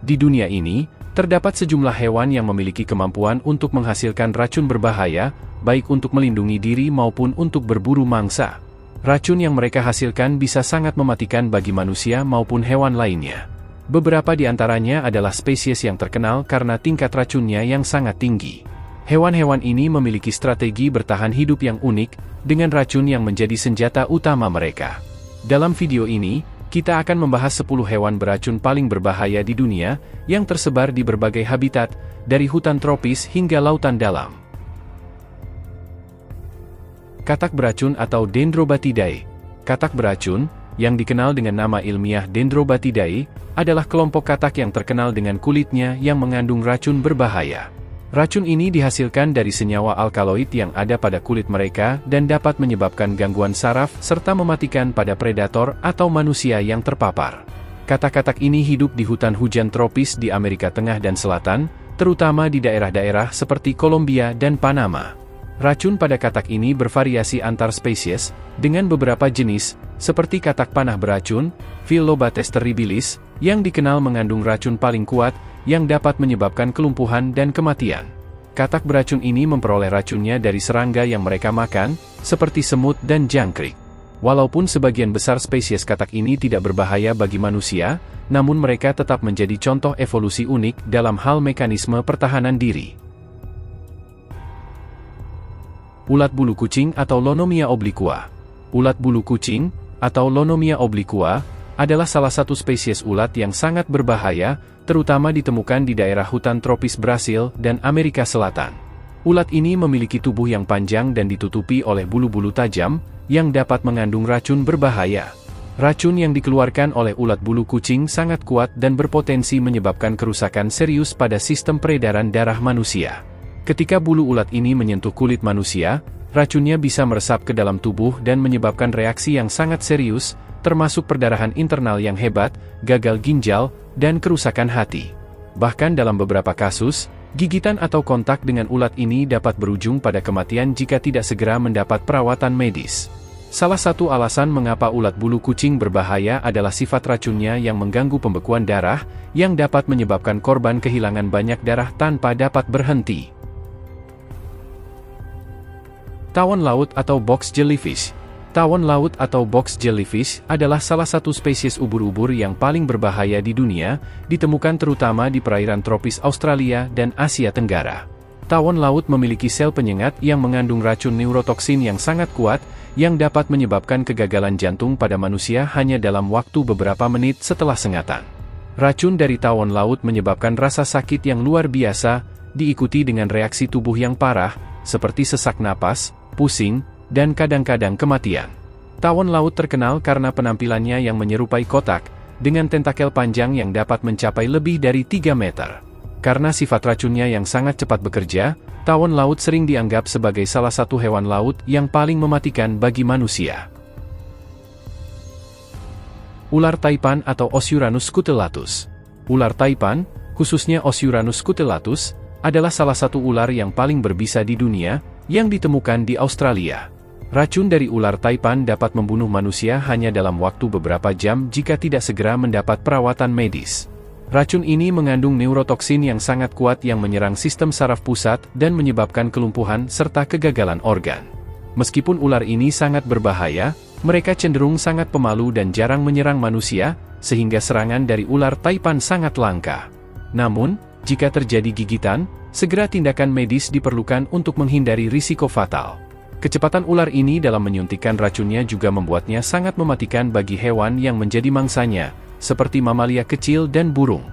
Di dunia ini, terdapat sejumlah hewan yang memiliki kemampuan untuk menghasilkan racun berbahaya, baik untuk melindungi diri maupun untuk berburu mangsa. Racun yang mereka hasilkan bisa sangat mematikan bagi manusia maupun hewan lainnya. Beberapa di antaranya adalah spesies yang terkenal karena tingkat racunnya yang sangat tinggi. Hewan-hewan ini memiliki strategi bertahan hidup yang unik, dengan racun yang menjadi senjata utama mereka. Dalam video ini, kita akan membahas 10 hewan beracun paling berbahaya di dunia, yang tersebar di berbagai habitat, dari hutan tropis hingga lautan dalam. Katak beracun atau Dendrobatidae. Katak beracun, yang dikenal dengan nama ilmiah Dendrobatidae, adalah kelompok katak yang terkenal dengan kulitnya yang mengandung racun berbahaya. Racun ini dihasilkan dari senyawa alkaloid yang ada pada kulit mereka dan dapat menyebabkan gangguan saraf serta mematikan pada predator atau manusia yang terpapar. Katak-katak ini hidup di hutan hujan tropis di Amerika Tengah dan Selatan, terutama di daerah-daerah seperti Kolombia dan Panama. Racun pada katak ini bervariasi antar spesies, dengan beberapa jenis, seperti katak panah beracun, Phyllobates terribilis, yang dikenal mengandung racun paling kuat, yang dapat menyebabkan kelumpuhan dan kematian. Katak beracun ini memperoleh racunnya dari serangga yang mereka makan, seperti semut dan jangkrik. Walaupun sebagian besar spesies katak ini tidak berbahaya bagi manusia, namun mereka tetap menjadi contoh evolusi unik dalam hal mekanisme pertahanan diri. Ulat bulu kucing atau Lonomia obliqua. Ulat bulu kucing, atau Lonomia obliqua, adalah salah satu spesies ulat yang sangat berbahaya, terutama ditemukan di daerah hutan tropis Brasil dan Amerika Selatan. Ulat ini memiliki tubuh yang panjang dan ditutupi oleh bulu-bulu tajam, yang dapat mengandung racun berbahaya. Racun yang dikeluarkan oleh ulat bulu kucing sangat kuat dan berpotensi menyebabkan kerusakan serius pada sistem peredaran darah manusia. Ketika bulu ulat ini menyentuh kulit manusia, racunnya bisa meresap ke dalam tubuh dan menyebabkan reaksi yang sangat serius, termasuk perdarahan internal yang hebat, gagal ginjal, dan kerusakan hati. Bahkan dalam beberapa kasus, gigitan atau kontak dengan ulat ini dapat berujung pada kematian jika tidak segera mendapat perawatan medis. Salah satu alasan mengapa ulat bulu kucing berbahaya adalah sifat racunnya yang mengganggu pembekuan darah, yang dapat menyebabkan korban kehilangan banyak darah tanpa dapat berhenti. Tawon laut atau box jellyfish. Tawon laut atau box jellyfish adalah salah satu spesies ubur-ubur yang paling berbahaya di dunia, ditemukan terutama di perairan tropis Australia dan Asia Tenggara. Tawon laut memiliki sel penyengat yang mengandung racun neurotoksin yang sangat kuat, yang dapat menyebabkan kegagalan jantung pada manusia hanya dalam waktu beberapa menit setelah sengatan. Racun dari tawon laut menyebabkan rasa sakit yang luar biasa, diikuti dengan reaksi tubuh yang parah, seperti sesak napas, pusing, dan kadang-kadang kematian. Tawon laut terkenal karena penampilannya yang menyerupai kotak, dengan tentakel panjang yang dapat mencapai lebih dari 3 meter. Karena sifat racunnya yang sangat cepat bekerja, tawon laut sering dianggap sebagai salah satu hewan laut yang paling mematikan bagi manusia. Ular taipan atau Osyuranus scutellatus. Ular taipan, khususnya Osyuranus scutellatus, adalah salah satu ular yang paling berbisa di dunia, yang ditemukan di Australia. Racun dari ular taipan dapat membunuh manusia hanya dalam waktu beberapa jam jika tidak segera mendapat perawatan medis. Racun ini mengandung neurotoksin yang sangat kuat yang menyerang sistem saraf pusat dan menyebabkan kelumpuhan serta kegagalan organ. Meskipun ular ini sangat berbahaya, mereka cenderung sangat pemalu dan jarang menyerang manusia, sehingga serangan dari ular taipan sangat langka. Namun, jika terjadi gigitan, segera tindakan medis diperlukan untuk menghindari risiko fatal. Kecepatan ular ini dalam menyuntikkan racunnya juga membuatnya sangat mematikan bagi hewan yang menjadi mangsanya, seperti mamalia kecil dan burung.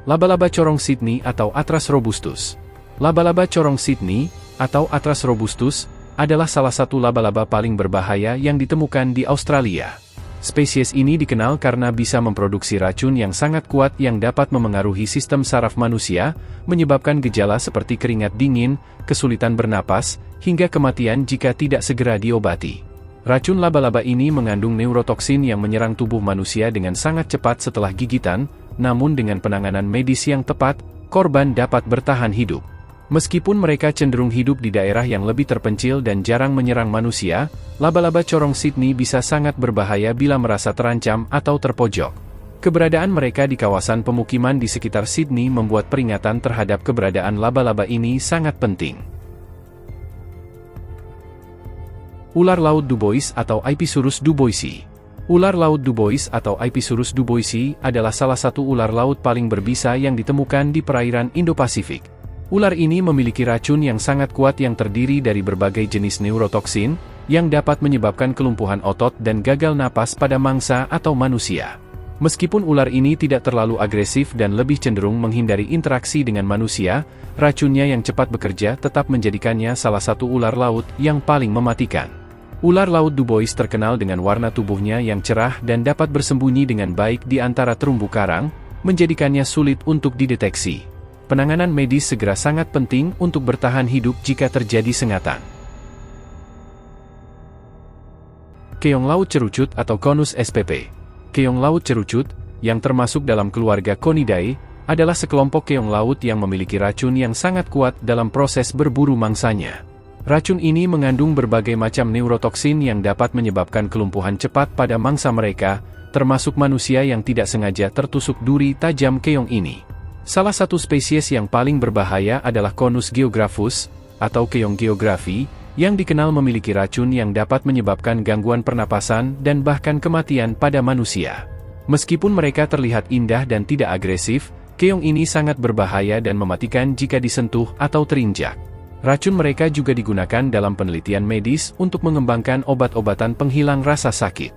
Laba-laba corong Sydney atau Athras robustus. Laba-laba corong Sydney, atau Athras robustus, adalah salah satu laba-laba paling berbahaya yang ditemukan di Australia. Spesies ini dikenal karena bisa memproduksi racun yang sangat kuat yang dapat memengaruhi sistem saraf manusia, menyebabkan gejala seperti keringat dingin, kesulitan bernapas, hingga kematian jika tidak segera diobati. Racun laba-laba ini mengandung neurotoksin yang menyerang tubuh manusia dengan sangat cepat setelah gigitan, namun dengan penanganan medis yang tepat, korban dapat bertahan hidup. Meskipun mereka cenderung hidup di daerah yang lebih terpencil dan jarang menyerang manusia, laba-laba corong Sydney bisa sangat berbahaya bila merasa terancam atau terpojok. Keberadaan mereka di kawasan pemukiman di sekitar Sydney membuat peringatan terhadap keberadaan laba-laba ini sangat penting. Ular laut Dubois atau Ipisurus duboisi. Ular laut Dubois atau Ipisurus duboisi adalah salah satu ular laut paling berbisa yang ditemukan di perairan Indo-Pasifik. Ular ini memiliki racun yang sangat kuat yang terdiri dari berbagai jenis neurotoksin, yang dapat menyebabkan kelumpuhan otot dan gagal napas pada mangsa atau manusia. Meskipun ular ini tidak terlalu agresif dan lebih cenderung menghindari interaksi dengan manusia, racunnya yang cepat bekerja tetap menjadikannya salah satu ular laut yang paling mematikan. Ular laut Dubois terkenal dengan warna tubuhnya yang cerah dan dapat bersembunyi dengan baik di antara terumbu karang, menjadikannya sulit untuk dideteksi. Penanganan medis segera sangat penting untuk bertahan hidup jika terjadi sengatan. Keong laut cerucut atau Conus spp. Keong laut cerucut, yang termasuk dalam keluarga Conidae, adalah sekelompok keong laut yang memiliki racun yang sangat kuat dalam proses berburu mangsanya. Racun ini mengandung berbagai macam neurotoksin yang dapat menyebabkan kelumpuhan cepat pada mangsa mereka, termasuk manusia yang tidak sengaja tertusuk duri tajam keong ini. Salah satu spesies yang paling berbahaya adalah Conus geographus, atau keong geografi, yang dikenal memiliki racun yang dapat menyebabkan gangguan pernapasan dan bahkan kematian pada manusia. Meskipun mereka terlihat indah dan tidak agresif, keong ini sangat berbahaya dan mematikan jika disentuh atau terinjak. Racun mereka juga digunakan dalam penelitian medis untuk mengembangkan obat-obatan penghilang rasa sakit.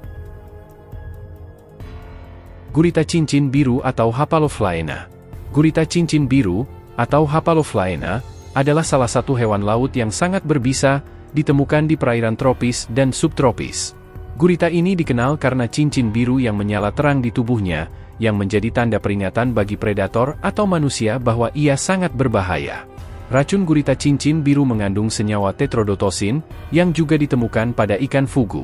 Gurita cincin biru atau Hapaloflaena. Gurita cincin biru, atau Hapaloflaena, adalah salah satu hewan laut yang sangat berbisa, ditemukan di perairan tropis dan subtropis. Gurita ini dikenal karena cincin biru yang menyala terang di tubuhnya, yang menjadi tanda peringatan bagi predator atau manusia bahwa ia sangat berbahaya. Racun gurita cincin biru mengandung senyawa tetrodotosin, yang juga ditemukan pada ikan fugu.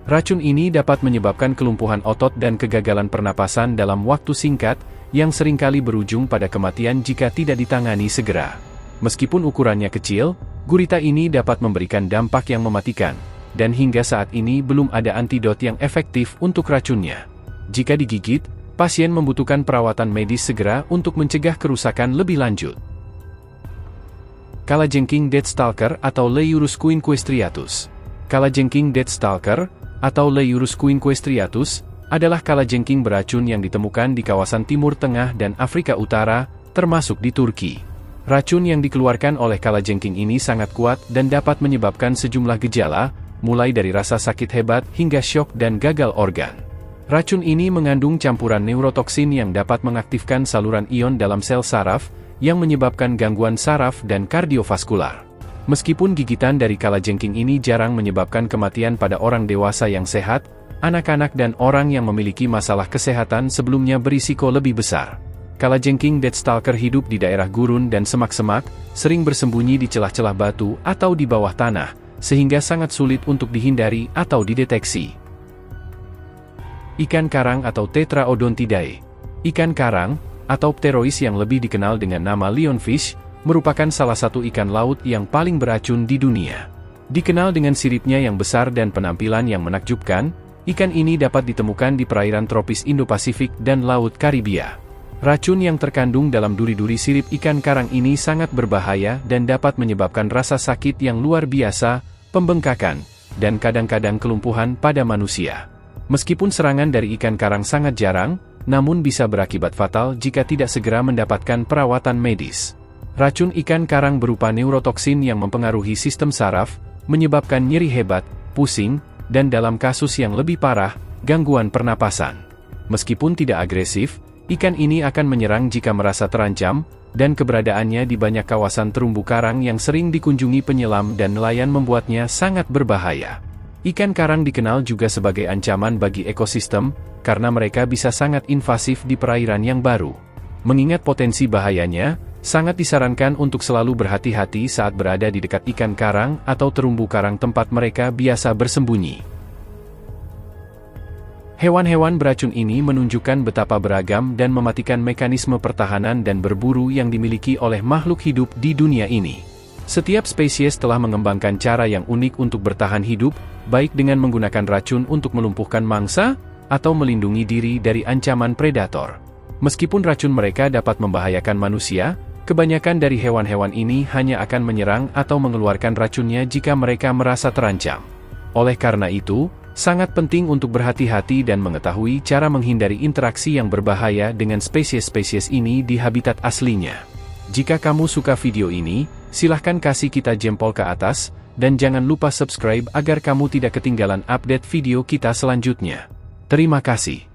Racun ini dapat menyebabkan kelumpuhan otot dan kegagalan pernapasan dalam waktu singkat, yang seringkali berujung pada kematian jika tidak ditangani segera. Meskipun ukurannya kecil, gurita ini dapat memberikan dampak yang mematikan, dan hingga saat ini belum ada antidot yang efektif untuk racunnya. Jika digigit, pasien membutuhkan perawatan medis segera untuk mencegah kerusakan lebih lanjut. Kalajengking deathstalker atau Leiurus quinquestriatus. Kalajengking deathstalker, atau Leiurus quinquestriatus, adalah kalajengking beracun yang ditemukan di kawasan Timur Tengah dan Afrika Utara, termasuk di Turki. Racun yang dikeluarkan oleh kalajengking ini sangat kuat dan dapat menyebabkan sejumlah gejala, mulai dari rasa sakit hebat hingga syok dan gagal organ. Racun ini mengandung campuran neurotoksin yang dapat mengaktifkan saluran ion dalam sel saraf, yang menyebabkan gangguan saraf dan kardiovaskular. Meskipun gigitan dari kalajengking ini jarang menyebabkan kematian pada orang dewasa yang sehat, anak-anak dan orang yang memiliki masalah kesehatan sebelumnya berisiko lebih besar. Kalajengking deathstalker hidup di daerah gurun dan semak-semak, sering bersembunyi di celah-celah batu atau di bawah tanah, sehingga sangat sulit untuk dihindari atau dideteksi. Ikan karang atau Tetraodontidae. Ikan karang, atau pterois yang lebih dikenal dengan nama lionfish, merupakan salah satu ikan laut yang paling beracun di dunia. Dikenal dengan siripnya yang besar dan penampilan yang menakjubkan, ikan ini dapat ditemukan di perairan tropis Indo-Pasifik dan Laut Karibia. Racun yang terkandung dalam duri-duri sirip ikan karang ini sangat berbahaya dan dapat menyebabkan rasa sakit yang luar biasa, pembengkakan, dan kadang-kadang kelumpuhan pada manusia. Meskipun serangan dari ikan karang sangat jarang, namun bisa berakibat fatal jika tidak segera mendapatkan perawatan medis. Racun ikan karang berupa neurotoksin yang mempengaruhi sistem saraf, menyebabkan nyeri hebat, pusing, dan dalam kasus yang lebih parah, gangguan pernapasan. Meskipun tidak agresif, ikan ini akan menyerang jika merasa terancam, dan keberadaannya di banyak kawasan terumbu karang yang sering dikunjungi penyelam dan nelayan membuatnya sangat berbahaya. Ikan karang dikenal juga sebagai ancaman bagi ekosistem, karena mereka bisa sangat invasif di perairan yang baru. Mengingat potensi bahayanya, sangat disarankan untuk selalu berhati-hati saat berada di dekat ikan karang atau terumbu karang tempat mereka biasa bersembunyi. Hewan-hewan beracun ini menunjukkan betapa beragam dan mematikan mekanisme pertahanan dan berburu yang dimiliki oleh makhluk hidup di dunia ini. Setiap spesies telah mengembangkan cara yang unik untuk bertahan hidup, baik dengan menggunakan racun untuk melumpuhkan mangsa, atau melindungi diri dari ancaman predator. Meskipun racun mereka dapat membahayakan manusia, kebanyakan dari hewan-hewan ini hanya akan menyerang atau mengeluarkan racunnya jika mereka merasa terancam. Oleh karena itu, sangat penting untuk berhati-hati dan mengetahui cara menghindari interaksi yang berbahaya dengan spesies-spesies ini di habitat aslinya. Jika kamu suka video ini, silahkan kasih kita jempol ke atas, dan jangan lupa subscribe agar kamu tidak ketinggalan update video kita selanjutnya. Terima kasih.